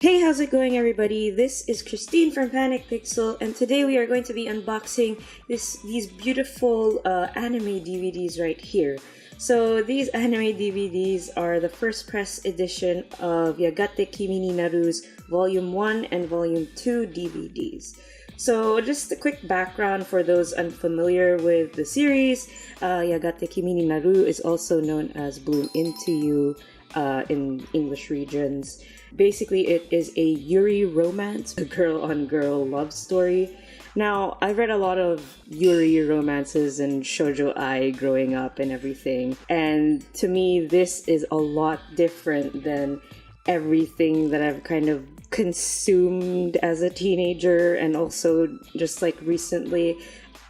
Hey, how's it going, everybody? This is Christine from Panic Pixel, and today we are going to be unboxing these beautiful anime DVDs right here. So these anime DVDs are the first press edition of Yagate Kimi Naru's Volume 1 and Volume 2 DVDs. So just a quick background for those unfamiliar with the series, Yagate Kimi Naru is also known as Bloom Into You in English regions. Basically, it is a Yuri romance, a girl-on-girl love story. Now, I've read a lot of Yuri romances and shoujo ai growing up and everything, and to me, this is a lot different than everything that I've kind of consumed as a teenager, and also just like recently.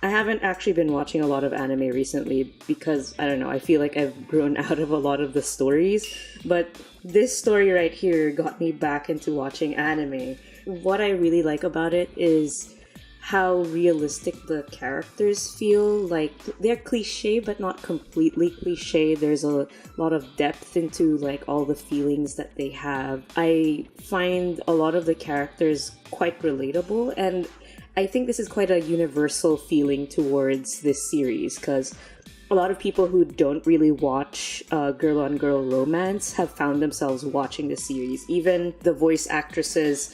I haven't actually been watching a lot of anime recently because, I don't know, I feel like I've grown out of a lot of the stories, but this story right here got me back into watching anime. What I really like about it is how realistic the characters feel. Like, they're cliche, but not completely cliche. There's a lot of depth into, like, all the feelings that they have. I find a lot of the characters quite relatable, and I think this is quite a universal feeling towards this series, because a lot of people who don't really watch girl-on-girl romance have found themselves watching the series. Even the voice actresses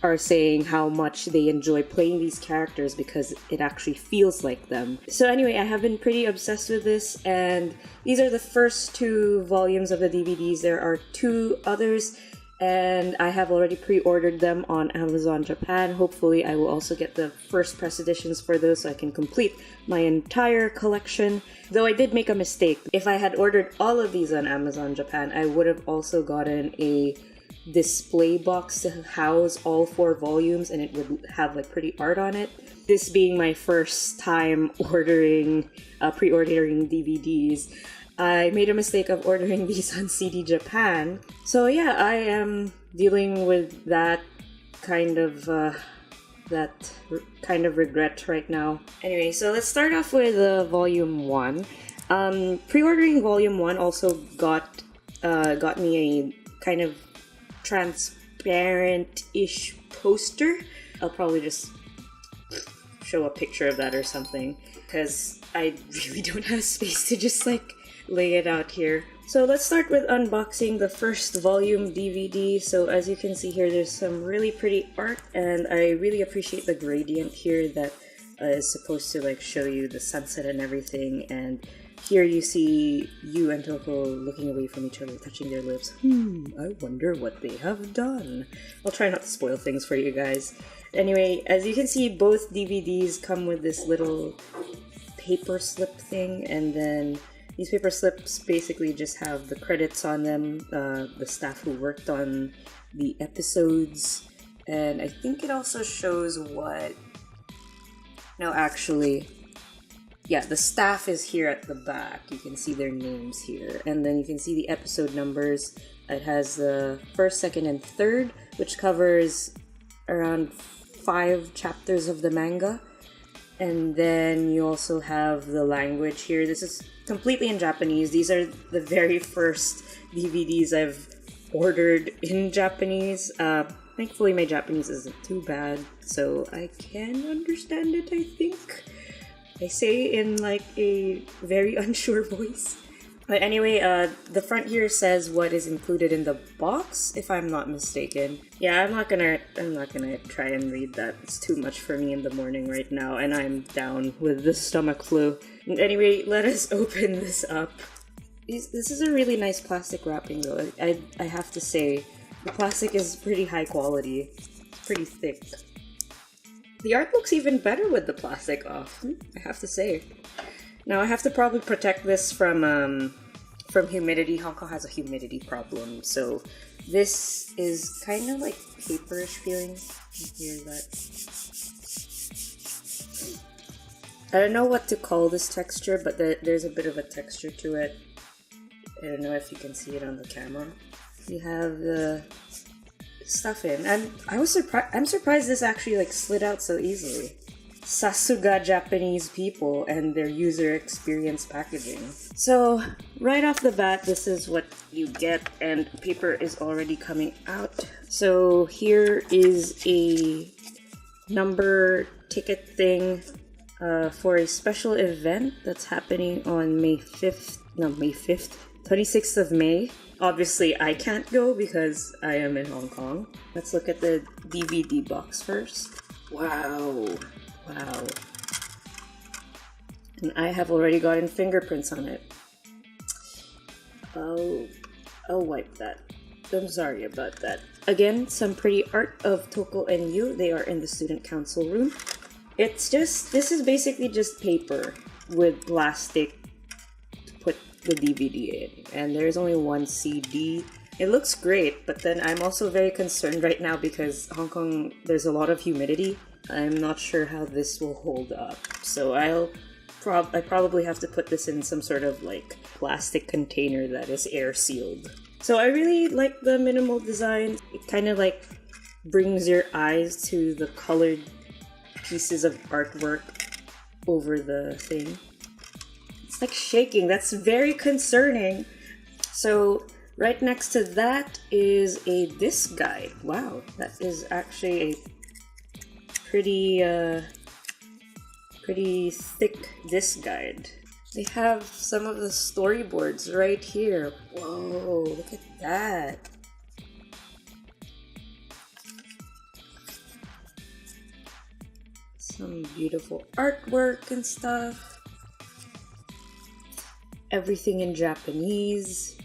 are saying how much they enjoy playing these characters because it actually feels like them. So anyway, I have been pretty obsessed with this, and these are the first 2 volumes of the DVDs. There are 2 others, and I have already pre-ordered them on Amazon Japan. Hopefully I will also get the first press editions for those so I can complete my entire collection. Though I did make a mistake. If I had ordered all of these on Amazon Japan, I would have also gotten a display box to house all 4 volumes, and it would have like pretty art on it. This being my first time pre-ordering DVDs, I made a mistake of ordering these on CD Japan. So yeah, I am dealing with that kind of regret right now. Anyway, so let's start off with Volume 1. Pre-ordering Volume 1 also got me a kind of transparent-ish poster. I'll probably just show a picture of that or something, because I really don't have space to just like lay it out here. So let's start with unboxing the first volume DVD. So as you can see here, there's some really pretty art, and I really appreciate the gradient here that is supposed to like show you the sunset and everything. And here you see Yu and Toko looking away from each other, touching their lips. I wonder what they have done. I'll try not to spoil things for you guys. Anyway, as you can see, both DVDs come with this little paper slip thing, and then these paper slips basically just have the credits on them, the staff who worked on the episodes, and I think it also shows what... No, actually, yeah, the staff is here at the back. You can see their names here, and then you can see the episode numbers. It has the 1st, 2nd, and 3rd, which covers around 5 chapters of the manga. And then you also have the language here. This is completely in Japanese. These are the very first DVDs I've ordered in Japanese. Thankfully my Japanese isn't too bad, so I can understand it, I think. I say in like a very unsure voice. But anyway, the front here says what is included in the box, if I'm not mistaken. Yeah, I'm not gonna try and read that. It's too much for me in the morning right now, and I'm down with the stomach flu. Anyway, let us open this up. This is a really nice plastic wrapping though. I have to say, the plastic is pretty high quality. It's pretty thick. The art looks even better with the plastic off, I have to say. Now I have to probably protect this from humidity. Hong Kong has a humidity problem, so this is kind of like paperish feeling. You hear that? I don't know what to call this texture, but there's a bit of a texture to it. I don't know if you can see it on the camera. You have the stuff in, and I'm surprised this actually like slid out so easily. Sasuga Japanese people and their user experience packaging. So right off the bat, this is what you get, and paper is already coming out. So here is a number ticket thing for a special event that's happening on May 5th, 26th of May. Obviously, I can't go because I am in Hong Kong. Let's look at the DVD box first. Wow. Wow. And I have already gotten fingerprints on it. I'll wipe that. I'm sorry about that. Again, some pretty art of Toko and Yu. They are in the student council room. This is basically just paper with plastic to put the DVD in. And there's only one CD. It looks great, but then I'm also very concerned right now because Hong Kong, there's a lot of humidity. I'm not sure how this will hold up. So I probably have to put this in some sort of like plastic container that is air sealed. So I really like the minimal design. It kind of like brings your eyes to the colored pieces of artwork over the thing. It's like shaking. That's very concerning. So right next to that is a disc guide. Wow, that is actually a pretty thick disc guide. They have some of the storyboards right here. Whoa, look at that. Some beautiful artwork and stuff. Everything in Japanese.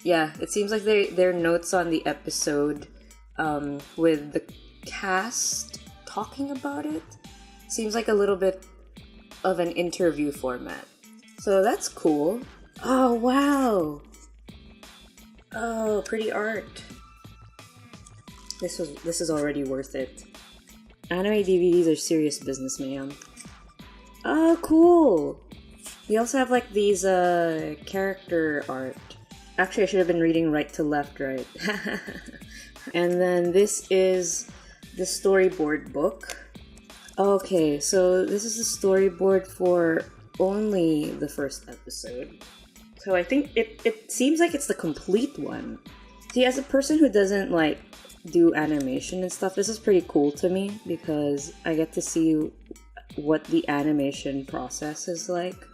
Yeah, it seems like they're notes on the episode with the cast talking about it. Seems like a little bit of an interview format. So that's cool. Oh, wow. Oh, pretty art. This is already worth it. Anime DVDs are serious business, man. Oh, cool. We also have like these character art. Actually, I should have been reading right to left, right? And then this is the storyboard book. Okay, so this is the storyboard for only the first episode. So I think it seems like it's the complete one. See, as a person who doesn't like do animation and stuff, this is pretty cool to me because I get to see what the animation process is like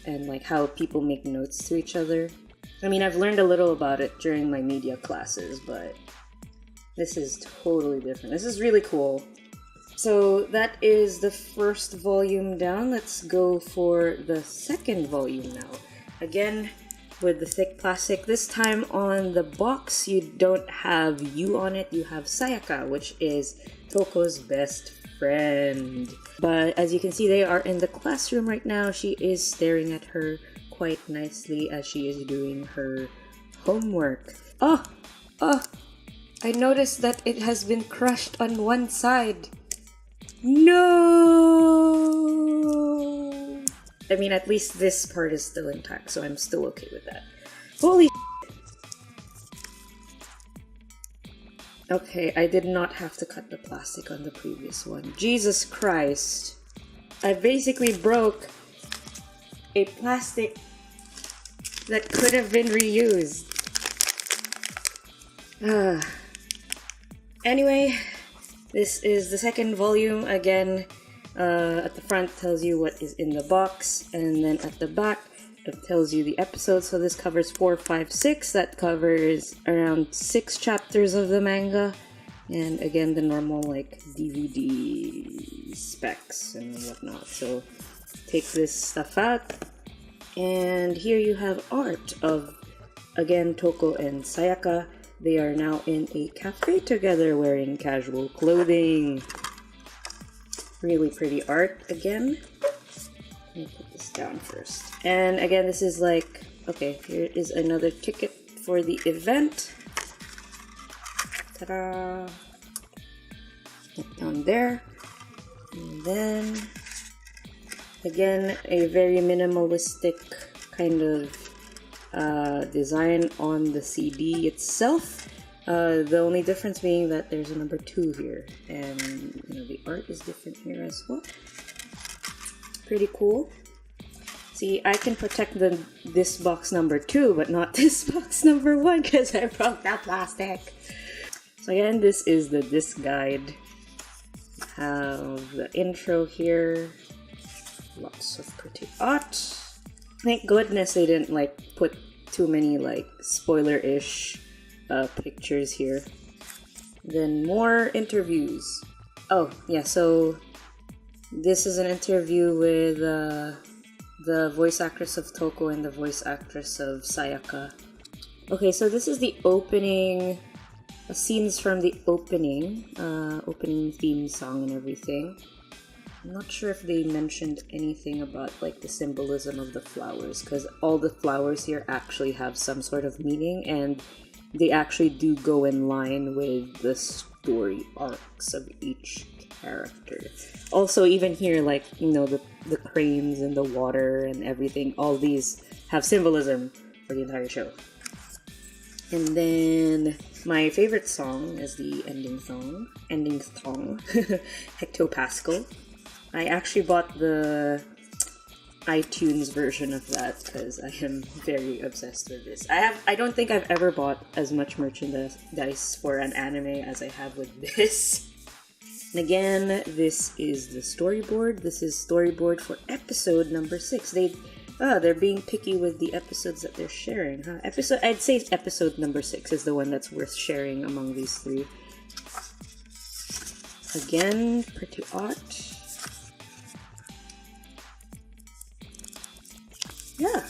and like how people make notes to each other. I mean, I've learned a little about it during my media classes, but this is totally different. This is really cool. So that is the first volume down. Let's go for the second volume now. Again, with the thick plastic. This time on the box, you don't have Yu on it, you have Sayaka, which is Toko's best friend. But as you can see, they are in the classroom right now. She is staring at her quite nicely as she is doing her homework. Oh! I noticed that it has been crushed on one side. No! I mean, at least this part is still intact, so I'm still okay with that. Holy Okay, I did not have to cut the plastic on the previous one. Jesus Christ. I basically broke a plastic that could have been reused. Anyway, this is the second volume. Again, at the front tells you what is in the box, and then at the back it tells you the episode. So this covers 4, 5, 6. That covers around 6 chapters of the manga, and again the normal like DVD specs and whatnot. So take this stuff out, and here you have art of again Toko and Sayaka. They are now in a cafe together wearing casual clothing. Really pretty art again. Let me put this down first. And again, this is like, okay, here is another ticket for the event. Ta-da! Put down there. And then, again, a very minimalistic kind of design on the CD itself. The only difference being that there's a number 2 here, and you know the art is different here as well. Pretty cool. See, I can protect this box number 2, but not this box number 1 because I broke that plastic. So again, this is the disc guide. Have the intro here. Lots of pretty art. Thank goodness they didn't like put too many like spoiler-ish pictures here. Then more interviews. Oh yeah, so this is an interview with the voice actress of Toko and the voice actress of Sayaka. Okay, so this is the opening, scenes from the opening theme song and everything. I'm not sure if they mentioned anything about like the symbolism of the flowers, because all the flowers here actually have some sort of meaning, and they actually do go in line with the story arcs of each character. Also, even here, like, you know, the cranes and the water and everything, all these have symbolism for the entire show. And then my favorite song is the ending song, Hectopascal. I actually bought the iTunes version of that because I am very obsessed with this. I don't think I've ever bought as much merchandise for an anime as I have with this. And again, this is the storyboard. This is storyboard for episode number 6. They're being picky with the episodes that they're sharing, huh? I'd say episode number 6 is the one that's worth sharing among these 3. Again, pretty art. Yeah.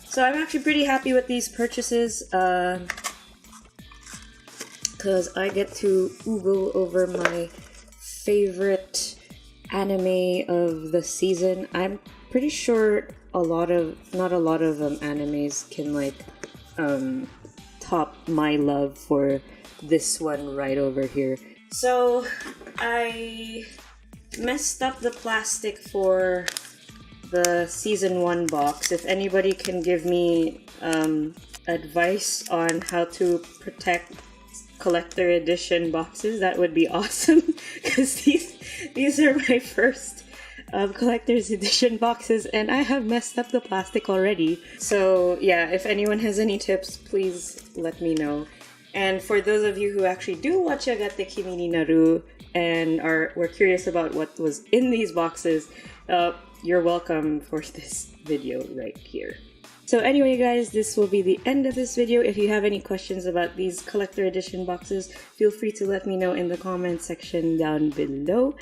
So I'm actually pretty happy with these purchases, because I get to oogle over my favorite anime of the season. I'm pretty sure not a lot of animes can like top my love for this one right over here. So I messed up the plastic for the season 1 box. If anybody can give me advice on how to protect collector edition boxes, that would be awesome, because these are my first collector's edition boxes and I have messed up the plastic already. So yeah, if anyone has any tips, please let me know. And for those of you who actually do watch Yagate Kimi ni Naru and were curious about what was in these boxes, you're welcome for this video right here. So anyway guys, this will be the end of this video. If you have any questions about these collector edition boxes, feel free to let me know in the comment section down below.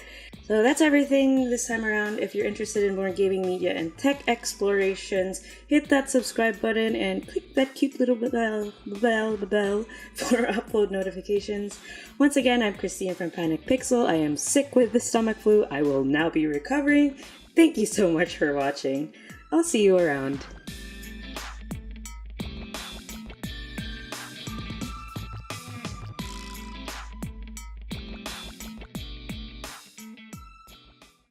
So that's everything this time around. If you're interested in more gaming media and tech explorations, hit that subscribe button and click that cute little bell for upload notifications. Once again, I'm Christine from Panic Pixel. I am sick with the stomach flu. I will now be recovering. Thank you so much for watching. I'll see you around.